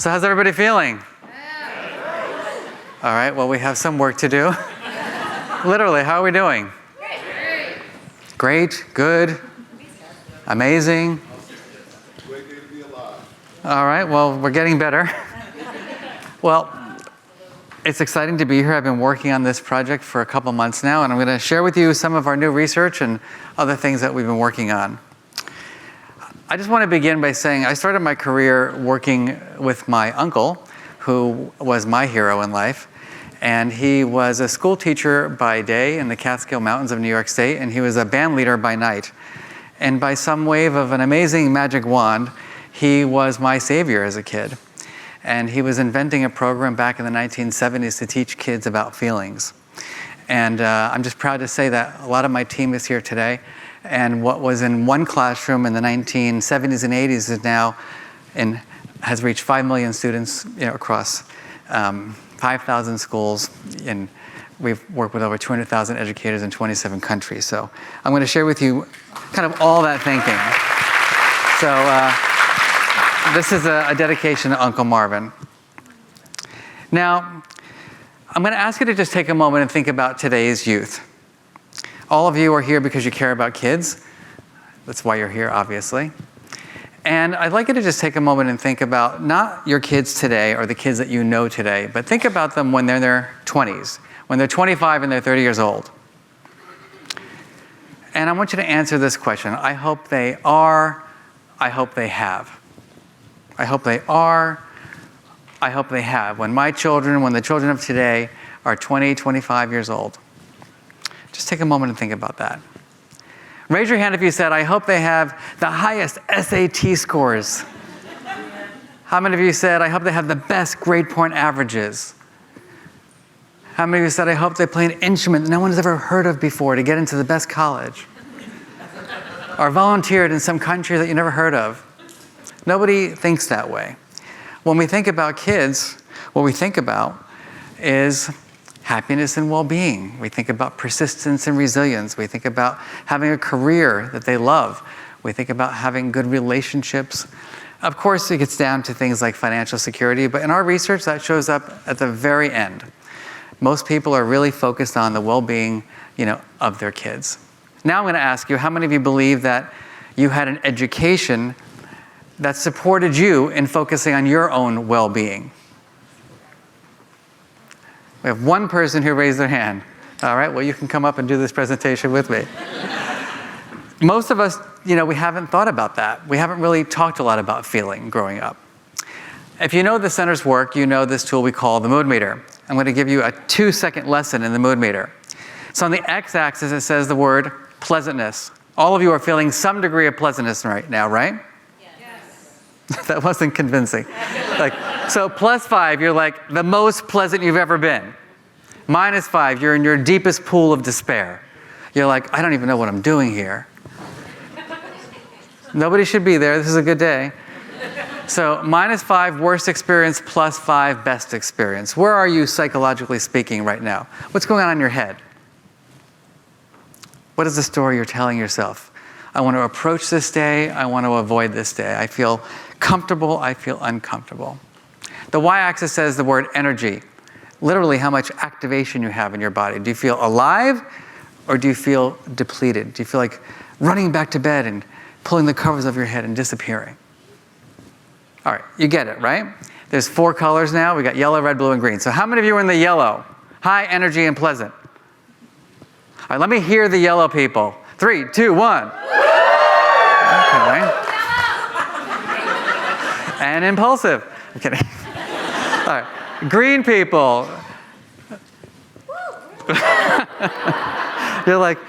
So how's everybody feeling? All right, well, we have some work to do. Literally, how are we doing? Great, good, amazing. All right, well, we're getting better. Well, it's exciting to be here. I've been working on this project for a couple months now, and I'm going to share with you some of our new research and other things that we've been working on. I just want to begin by saying I started my career working with my uncle, who was my hero in life. And he was a school teacher by day in the Catskill Mountains of New York State, and he was a band leader by night. And by some wave of an amazing magic wand, he was my savior as a kid. And he was inventing a program back in the 1970s to teach kids about feelings. And I'm just proud to say that a lot of my team is here today. And what was in one classroom in the 1970s and 80s is now has reached 5 million students across 5,000 schools. And we've worked with over 200,000 educators in 27 countries. So I'm going to share with you kind of all that thinking. So this is a dedication to Uncle Marvin. Now, I'm going to ask you to just take a moment and think about today's youth. All of you are here because you care about kids. That's why you're here, obviously. And I'd like you to just take a moment and think about not your kids today or the kids that you know today, but think about them when they're in their 20s, when they're 25 and they're 30 years old. And I want you to answer this question. I hope they are. I hope they have. I hope they are. I hope they have. When the children of today are 20, 25 years old. Just take a moment and think about that. Raise your hand if you said, I hope they have the highest SAT scores. How many of you said, I hope they have the best grade point averages? How many of you said, I hope they play an instrument that no one has ever heard of before to get into the best college? Or volunteered in some country that you never heard of? Nobody thinks that way. When we think about kids, what we think about is happiness and well-being. We think about persistence and resilience. We think about having a career that they love. We think about having good relationships. Of course, it gets down to things like financial security, but in our research, that shows up at the very end. Most people are really focused on the well-being, of their kids. Now I'm going to ask you, how many of you believe that you had an education that supported you in focusing on your own well-being? We have one person who raised their hand. All right, well, you can come up and do this presentation with me. Most of us, we haven't thought about that. We haven't really talked a lot about feeling growing up. If you know the center's work, you know this tool we call the mood meter. I'm going to give you a 2-second lesson in the mood meter. So on the x-axis, it says the word pleasantness. All of you are feeling some degree of pleasantness right now, right? Yes. That wasn't convincing. So +5, you're like the most pleasant you've ever been. -5, you're in your deepest pool of despair. You're like, I don't even know what I'm doing here. Nobody should be there. This is a good day. So -5, worst experience, +5, best experience. Where are you psychologically speaking right now? What's going on in your head? What is the story you're telling yourself? I want to approach this day. I want to avoid this day. I feel comfortable. I feel uncomfortable. The y-axis says the word energy, literally how much activation you have in your body. Do you feel alive or do you feel depleted? Do you feel like running back to bed and pulling the covers over your head and disappearing? All right, you get it, right? There's 4 colors now. We got yellow, red, blue, and green. So how many of you are in the yellow? High energy and pleasant. All right, let me hear the yellow people. 3, 2, 1. Okay. And impulsive. I'm kidding. All right. Green people. You're like,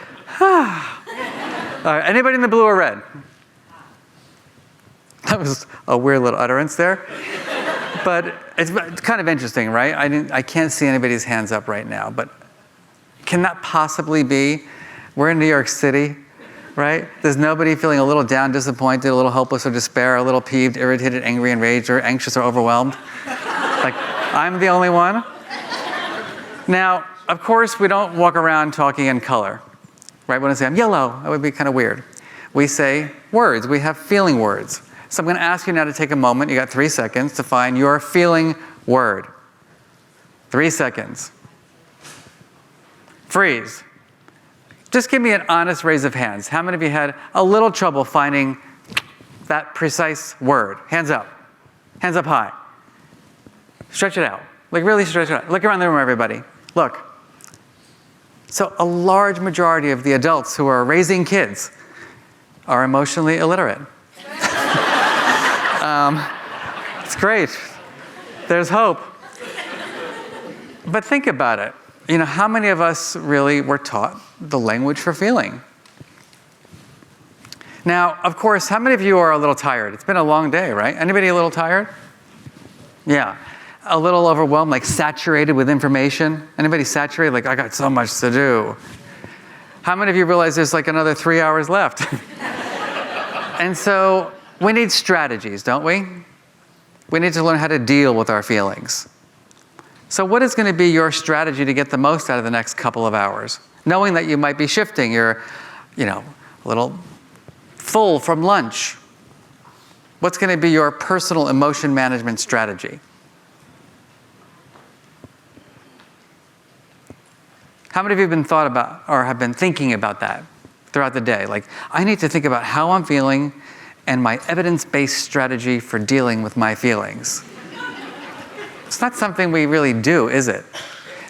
ah. All right. Anybody in the blue or red? That was a weird little utterance there. But it's kind of interesting, right? I can't see anybody's hands up right now. But can that possibly be? We're in New York City, right? There's nobody feeling a little down, disappointed, a little hopeless or despair, a little peeved, irritated, angry, enraged, or anxious or overwhelmed. Like, I'm the only one. Now, of course, we don't walk around talking in color, right? When I say I'm yellow, that would be kind of weird. We say words. We have feeling words. So I'm going to ask you now to take a moment. You got 3 seconds to find your feeling word. 3 seconds. Freeze. Just give me an honest raise of hands. How many of you had a little trouble finding that precise word? Hands up. Hands up high. Stretch it out. Like really stretch it out. Look around the room, everybody. Look. So a large majority of the adults who are raising kids are emotionally illiterate. It's great. There's hope. But think about it. You know, how many of us really were taught the language for feeling? Now, of course, how many of you are a little tired? It's been a long day, right? Anybody a little tired? Yeah. A little overwhelmed, like saturated with information? Anybody saturated? Like, I got so much to do. How many of you realize there's like another 3 hours left? And so we need strategies, don't we? We need to learn how to deal with our feelings. So what is going to be your strategy to get the most out of the next couple of hours? Knowing that you might be shifting, you're, a little full from lunch. What's going to be your personal emotion management strategy? How many of you have been thought about or have been thinking about that throughout the day? Like, I need to think about how I'm feeling and my evidence-based strategy for dealing with my feelings. It's not something we really do, is it?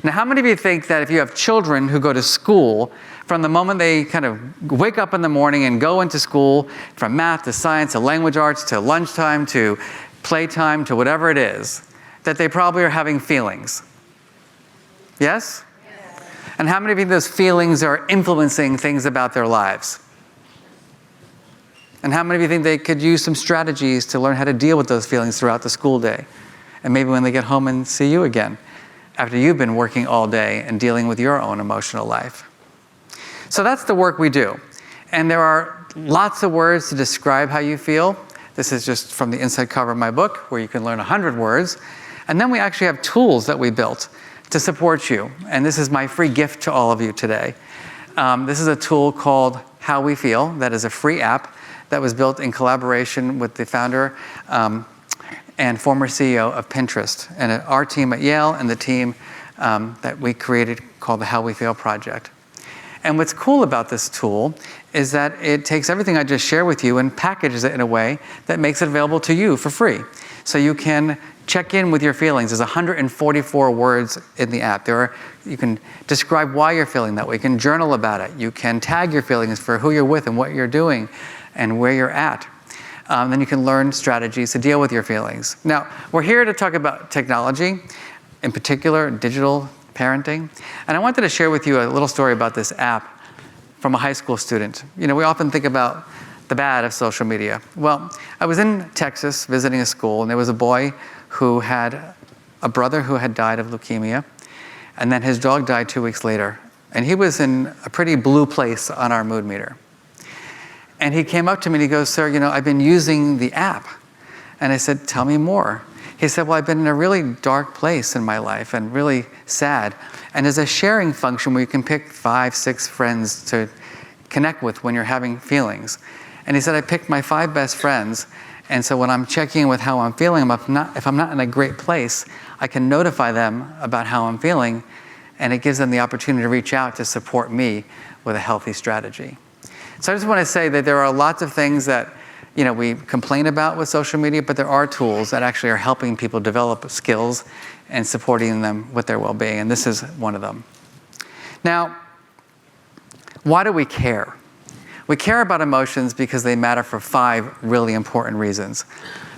Now, how many of you think that if you have children who go to school, from the moment they kind of wake up in the morning and go into school, from math to science to language arts to lunchtime to playtime to whatever it is, that they probably are having feelings? Yes? And how many of you think those feelings are influencing things about their lives? And how many of you think they could use some strategies to learn how to deal with those feelings throughout the school day? And maybe when they get home and see you again, after you've been working all day and dealing with your own emotional life. So that's the work we do. And there are lots of words to describe how you feel. This is just from the inside cover of my book, where you can learn 100 words. And then we actually have tools that we built to support you. And this is my free gift to all of you today. This is a tool called How We Feel. That is a free app that was built in collaboration with the founder and former CEO of Pinterest, and our team at Yale and the team that we created called the How We Feel Project. And what's cool about this tool is that it takes everything I just shared with you and packages it in a way that makes it available to you for free. So you can check in with your feelings. There's 144 words in the app. You can describe why you're feeling that way. You can journal about it. You can tag your feelings for who you're with and what you're doing and where you're at. Then you can learn strategies to deal with your feelings. Now, we're here to talk about technology, in particular, digital parenting. And I wanted to share with you a little story about this app from a high school student. We often think about the bad of social media. Well, I was in Texas visiting a school, and there was a boy who had a brother who had died of leukemia, and then his dog died 2 weeks later. And he was in a pretty blue place on our mood meter. And he came up to me and he goes, "Sir, I've been using the app." And I said, "Tell me more." He said, "Well, I've been in a really dark place in my life and really sad. And there's a sharing function where you can pick 5, 6 friends to connect with when you're having feelings." And he said, "I picked my 5 best friends. And so when I'm checking in with how I'm feeling, if I'm not in a great place, I can notify them about how I'm feeling. And it gives them the opportunity to reach out to support me with a healthy strategy." So I just want to say that there are lots of things that we complain about with social media, but there are tools that actually are helping people develop skills and supporting them with their well-being, and this is one of them. Now, why do we care? We care about emotions because they matter for 5 really important reasons.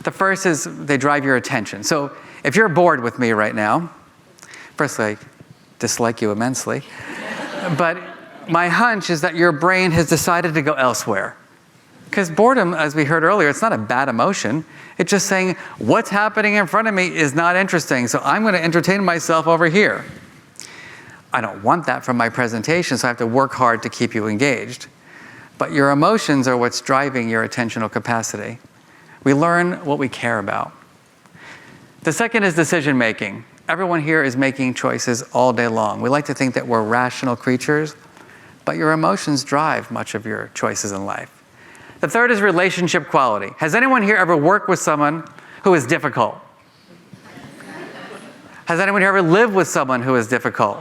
The first is they drive your attention. So if you're bored with me right now, firstly, I dislike you immensely, but my hunch is that your brain has decided to go elsewhere. Because boredom, as we heard earlier, it's not a bad emotion. It's just saying, what's happening in front of me is not interesting, so I'm going to entertain myself over here. I don't want that from my presentation, so I have to work hard to keep you engaged. But your emotions are what's driving your attentional capacity. We learn what we care about. The second is decision making. Everyone here is making choices all day long. We like to think that we're rational creatures, but your emotions drive much of your choices in life. The third is relationship quality. Has anyone here ever worked with someone who is difficult? Has anyone here ever lived with someone who is difficult?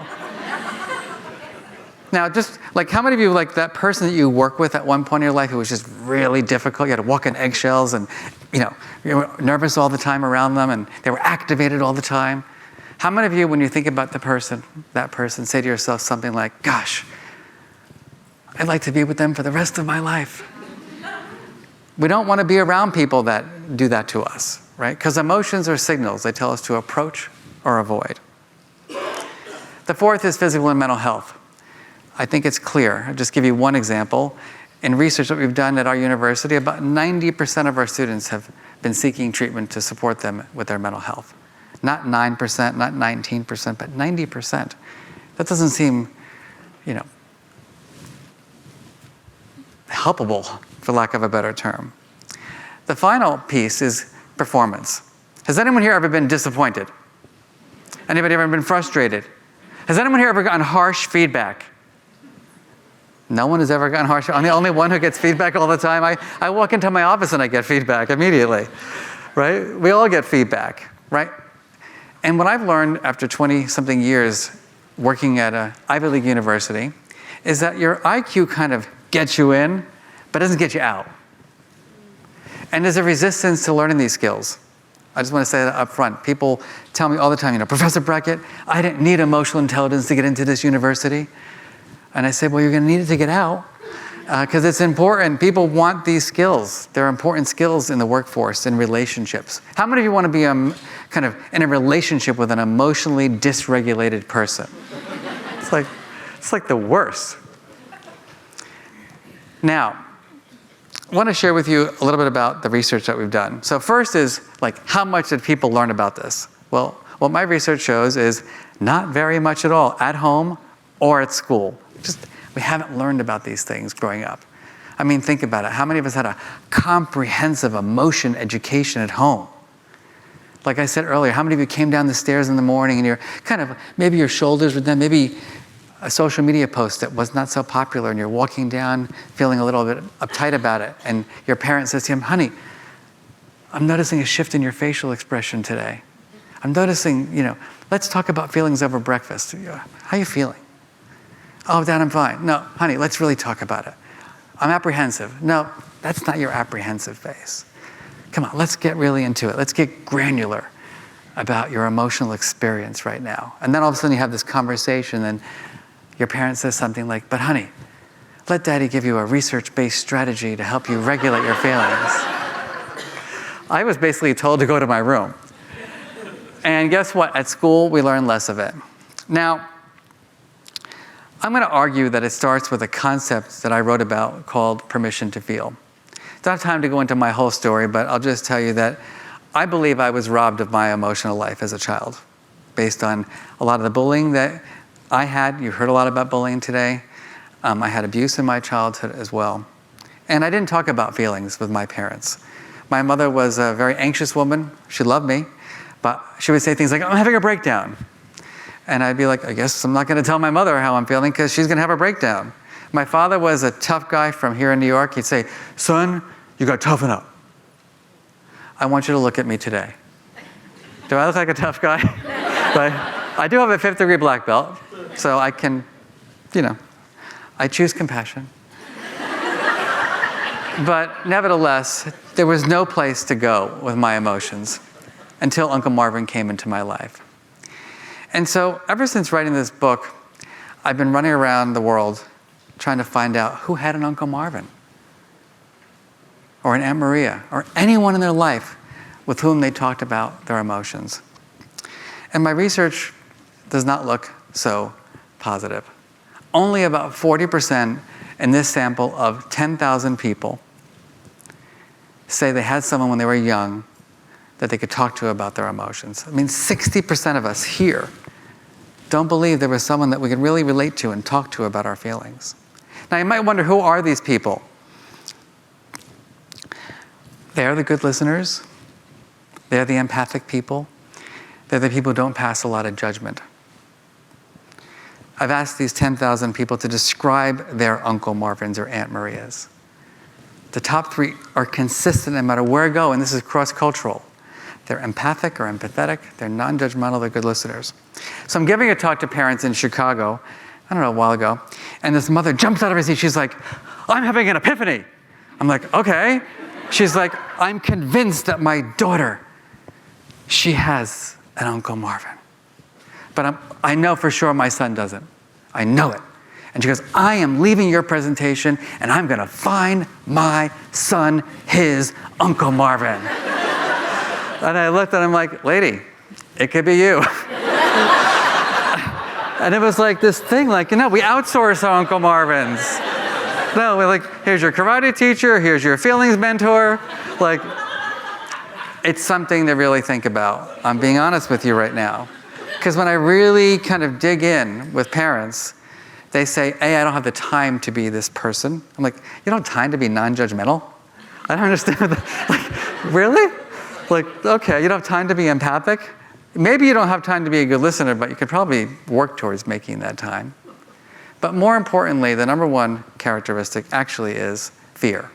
Now, just like how many of you like that person that you work with at one point in your life who was just really difficult? You had to walk on eggshells and, you were nervous all the time around them and they were activated all the time. How many of you, when you think about that person, say to yourself something like, gosh, I'd like to be with them for the rest of my life? We don't want to be around people that do that to us, right? Because emotions are signals. They tell us to approach or avoid. The fourth is physical and mental health. I think it's clear. I'll just give you one example. In research that we've done at our university, about 90% of our students have been seeking treatment to support them with their mental health. Not 9%, not 19%, but 90%. That doesn't seem, helpable, for lack of a better term. The final piece is performance. Has anyone here ever been disappointed? Anybody ever been frustrated? Has anyone here ever gotten harsh feedback? No one has ever gotten harsh. I'm the only one who gets feedback all the time. I walk into my office and I get feedback immediately, right? We all get feedback, right? And what I've learned after 20-something years working at an Ivy League university is that your IQ kind of gets you in, but doesn't get you out. And there's a resistance to learning these skills. I just want to say that up front. People tell me all the time, Professor Brackett, I didn't need emotional intelligence to get into this university. And I say, well, you're going to need it to get out because it's important. People want these skills. They're important skills in the workforce, in relationships. How many of you want to be kind of in a relationship with an emotionally dysregulated person? It's like the worst. Now, I want to share with you a little bit about the research that we've done. So first is how much did people learn about this? Well, what my research shows is not very much at all at home or at school. We haven't learned about these things growing up. I mean, think about it. How many of us had a comprehensive emotion education at home? Like I said earlier, how many of you came down the stairs in the morning and you're maybe your shoulders were down, maybe a social media post that was not so popular and you're walking down feeling a little bit uptight about it and your parent says to him, honey, I'm noticing a shift in your facial expression today. I'm noticing, let's talk about feelings over breakfast. How are you feeling? Oh, Dad, I'm fine. No, honey, let's really talk about it. I'm apprehensive. No, that's not your apprehensive face. Come on, let's get really into it. Let's get granular about your emotional experience right now. And then all of a sudden you have this conversation and your parent says something like, but honey, let Daddy give you a research-based strategy to help you regulate your feelings. I was basically told to go to my room. And guess what? At school, we learn less of it. Now, I'm going to argue that it starts with a concept that I wrote about called permission to feel. Don't have time to go into my whole story, but I'll just tell you that I believe I was robbed of my emotional life as a child based on a lot of the bullying that I had. You heard a lot about bullying today. I had abuse in my childhood as well. And I didn't talk about feelings with my parents. My mother was a very anxious woman. She loved me, but she would say things like, I'm having a breakdown. And I'd be like, I guess I'm not going to tell my mother how I'm feeling because she's going to have a breakdown. My father was a tough guy from here in New York. He'd say, son, you got to toughen up. I want you to look at me today. Do I look like a tough guy? But I do have a 5th degree black belt, so I can, I choose compassion. But nevertheless, there was no place to go with my emotions until Uncle Marvin came into my life. And so ever since writing this book, I've been running around the world trying to find out who had an Uncle Marvin or an Aunt Maria or anyone in their life with whom they talked about their emotions. And my research does not look so positive. Only about 40% in this sample of 10,000 people say they had someone when they were young that they could talk to about their emotions. I mean, 60% of us here don't believe there was someone that we could really relate to and talk to about our feelings. Now, you might wonder, who are these people? They're the good listeners. They're the empathic people. They're the people who don't pass a lot of judgment. I've asked these 10,000 people to describe their Uncle Marvins or Aunt Marias. The top 3 are consistent no matter where I go, and this is cross-cultural. They're empathic or empathetic, they're non-judgmental, they're good listeners. So I'm giving a talk to parents in Chicago, I don't know, a while ago, and this mother jumps out of her seat, she's like, I'm having an epiphany. I'm like, okay. She's like, I'm convinced that my daughter, she has an Uncle Marvin. But I know for sure my son doesn't. I know it. And she goes, I am leaving your presentation and I'm going to find my son his Uncle Marvin. And I looked and I'm like, lady, it could be you. And it was like this thing, like, we outsource our Uncle Marvins. No, we're like, here's your karate teacher, here's your feelings mentor. Like, it's something to really think about. I'm being honest with you right now. Because when I really kind of dig in with parents, they say, I don't have the time to be this person. I'm like, you don't have time to be non-judgmental? I don't understand that. Like, really? Like, okay, you don't have time to be empathic? Maybe you don't have time to be a good listener, but you could probably work towards making that time. But more importantly, the number 1 characteristic actually is fear.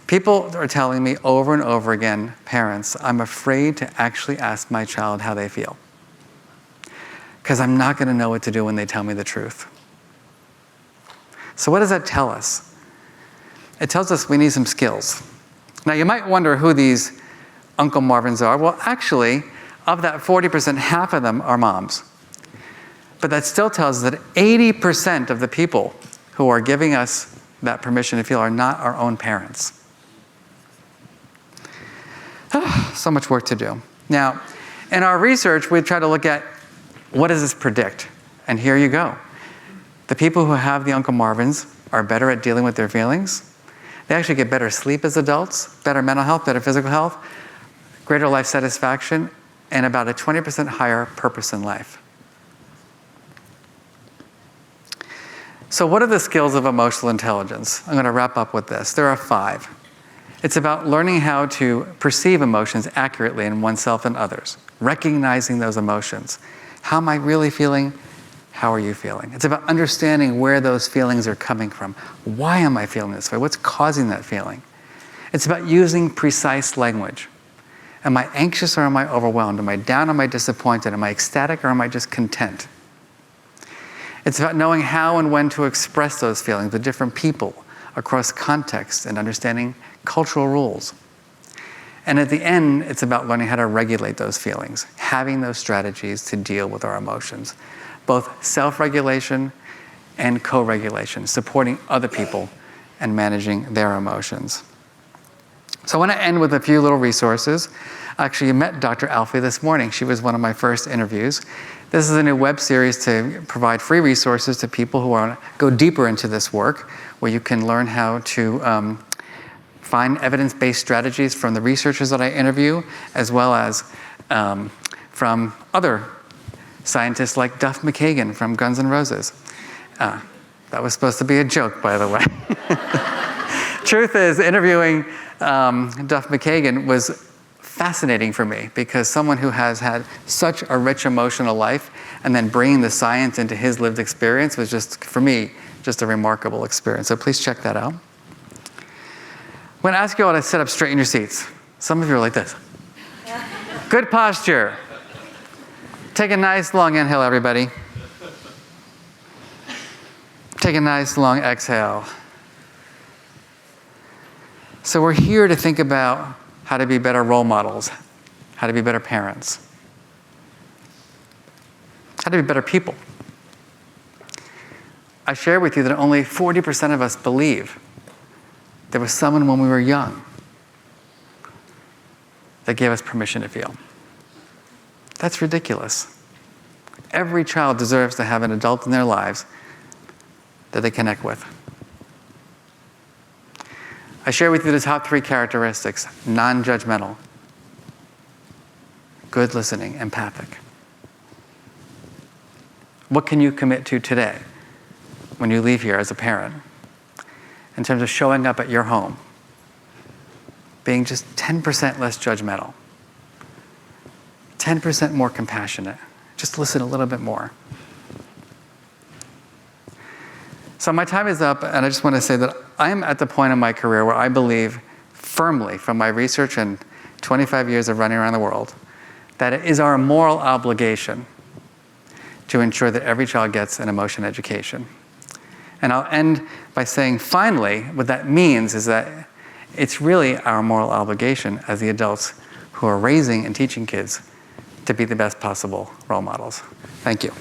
People are telling me over and over again, parents, I'm afraid to actually ask my child how they feel. Because I'm not going to know what to do when they tell me the truth. So what does that tell us? It tells us we need some skills. Now you might wonder who these Uncle Marvins are. Well, actually, of that 40%, half of them are moms. But that still tells us that 80% of the people who are giving us that permission to feel are not our own parents. So much work to do. Now, in our research, we try to look at what does this predict? And here you go. The people who have the Uncle Marvins are better at dealing with their feelings. They actually get better sleep as adults, better mental health, better physical health, greater life satisfaction, and about a 20% higher purpose in life. So what are the skills of emotional intelligence? I'm going to wrap up with this. There are 5. It's about learning how to perceive emotions accurately in oneself and others, recognizing those emotions. How am I really feeling? How are you feeling? It's about understanding where those feelings are coming from. Why am I feeling this way? What's causing that feeling? It's about using precise language. Am I anxious or am I overwhelmed? Am I down or am I disappointed? Am I ecstatic or am I just content? It's about knowing how and when to express those feelings with different people across contexts and understanding cultural rules. And at the end, it's about learning how to regulate those feelings, having those strategies to deal with our emotions, both self-regulation and co-regulation, supporting other people and managing their emotions. So I want to end with a few little resources. I actually met Dr. Alfie this morning. She was one of my first interviews. This is a new web series to provide free resources to people who want to go deeper into this work, where you can learn how to find evidence-based strategies from the researchers that I interview, as well as from other scientists like Duff McKagan from Guns N' Roses. That was supposed to be a joke, by the way. Truth is, interviewing Duff McKagan was fascinating for me, because someone who has had such a rich emotional life and then bringing the science into his lived experience was just, for me, just a remarkable experience. So please check that out. I'm going to ask you all to sit up straight in your seats. Some of you are like this. Good posture. Take a nice long inhale, everybody. Take a nice long exhale. So we're here to think about how to be better role models, how to be better parents, how to be better people. I share with you that only 40% of us believe there was someone when we were young that gave us permission to feel. That's ridiculous. Every child deserves to have an adult in their lives that they connect with. I share with you the top 3 characteristics: non-judgmental, good listening, empathic. What can you commit to today when you leave here as a parent in terms of showing up at your home, being just 10% less judgmental, 10% more compassionate? Just listen a little bit more. So my time is up, and I just want to say that I'm at the point in my career where I believe firmly, from my research and 25 years of running around the world, that it is our moral obligation to ensure that every child gets an emotion education. And I'll end by saying, finally, what that means is that it's really our moral obligation as the adults who are raising and teaching kids to be the best possible role models. Thank you.